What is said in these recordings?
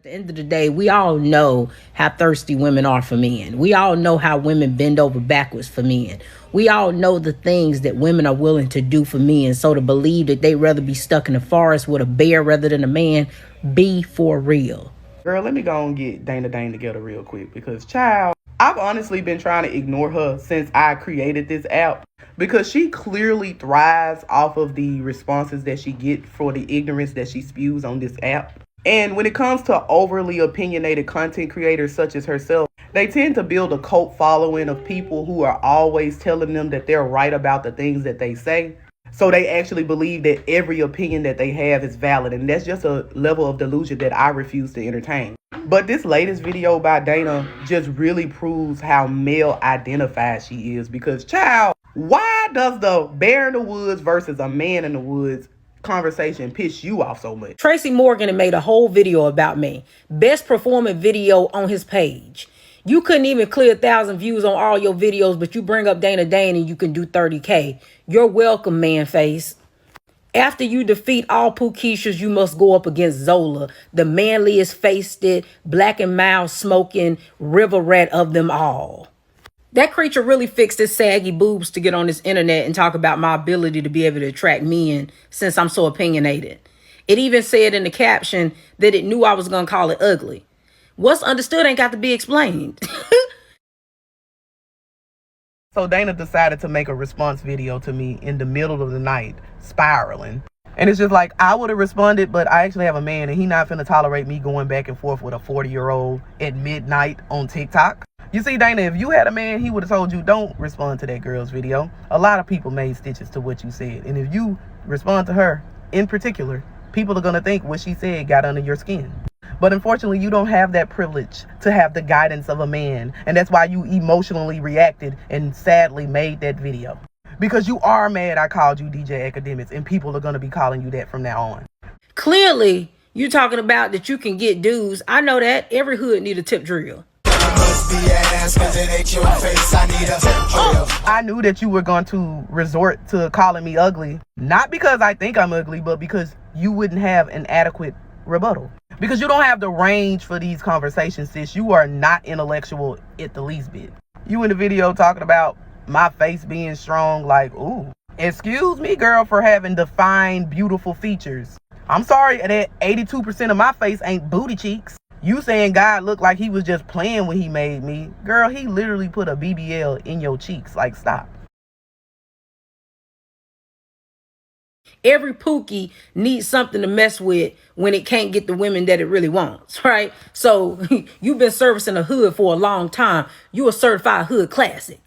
At the end of the day, we all know how thirsty women are for men. We all know how women bend over backwards for men. We all know the things that women are willing to do for men. So to believe that they'd rather be stuck in the forest with a bear rather than a man, be for real. Girl, let me go and get Dana Dane together real quick because, child, I've honestly been trying to ignore her since I created this app because she clearly thrives off of the responses that she gets for the ignorance that she spews on this app. And when it comes to overly opinionated content creators such as herself, they tend to build a cult following of people who are always telling them that they're right about the things that they say. So they actually believe that every opinion that they have is valid. And that's just a level of delusion that I refuse to entertain. But this latest video by Dana just really proves how male identified she is. Because, child, why does the bear in the woods versus a man in the woods conversation piss you off so much? Tracy Morgan had made a whole video about me. Best performing video on his page. You couldn't even clear 1,000 views on all your videos, but you bring up Dana Dane and you can do 30K. You're welcome, man face. After you defeat all Pookeishas, you must go up against Zola, the manliest faced it, black and mild smoking river rat of them all. That creature really fixed his saggy boobs to get on this internet and talk about my ability to be able to attract men since I'm so opinionated. It even said in the caption that it knew I was going to call it ugly. What's understood ain't got to be explained. So Dana decided to make a response video to me in the middle of the night, spiraling. And it's just like, I would have responded, but I actually have a man and he not finna tolerate me going back and forth with a 40-year-old at midnight on TikTok. You see, Dana, if you had a man, he would have told you, don't respond to that girl's video. A lot of people made stitches to what you said. And if you respond to her in particular, people are going to think what she said got under your skin. But unfortunately, you don't have that privilege to have the guidance of a man. And that's why you emotionally reacted and sadly made that video. Because you are mad I called you DJ Academics, and people are going to be calling you that from now on. Clearly, you're talking about that you can get dudes. I know that. Every hood need a tip drill. I knew that you were going to resort to calling me ugly. Not because I think I'm ugly, but because you wouldn't have an adequate rebuttal. Because you don't have the range for these conversations, sis. You are not intellectual at the least bit. You in the video talking about my face being strong, like, ooh. Excuse me, girl, for having defined, beautiful features. I'm sorry that 82% of my face ain't booty cheeks. You saying God looked like he was just playing when he made me. Girl, he literally put a BBL in your cheeks. Like, stop. Every Pookie needs something to mess with when it can't get the women that it really wants, right? So you've been servicing a hood for a long time. You a certified hood classic.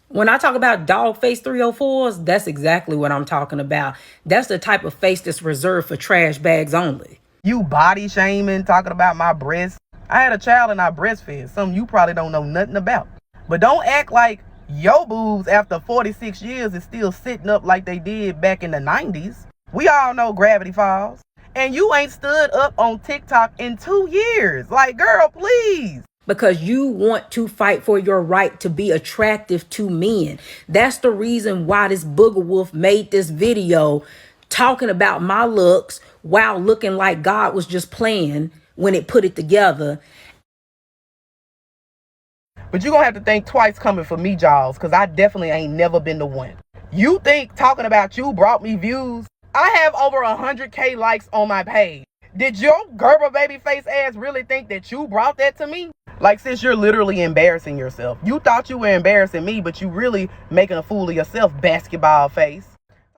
When I talk about dog face 304s, that's exactly what I'm talking about. That's the type of face that's reserved for trash bags only. You body shaming, talking about my breasts. I had a child and I breastfed, something you probably don't know nothing about. But don't act like your boobs after 46 years is still sitting up like they did back in the 90s. We all know gravity falls. And you ain't stood up on TikTok in 2 years. Like, girl, please. Because you want to fight for your right to be attractive to men. That's the reason why this booger wolf made this video talking about my looks while looking like God was just playing when it put it together. But you're going to have to think twice coming for me, Jaws, because I definitely ain't never been the one. You think talking about you brought me views? I have over 100K likes on my page. Did your Gerber baby face ass really think that you brought that to me? Like, sis, you're literally embarrassing yourself. You thought you were embarrassing me, but you really making a fool of yourself, basketball face.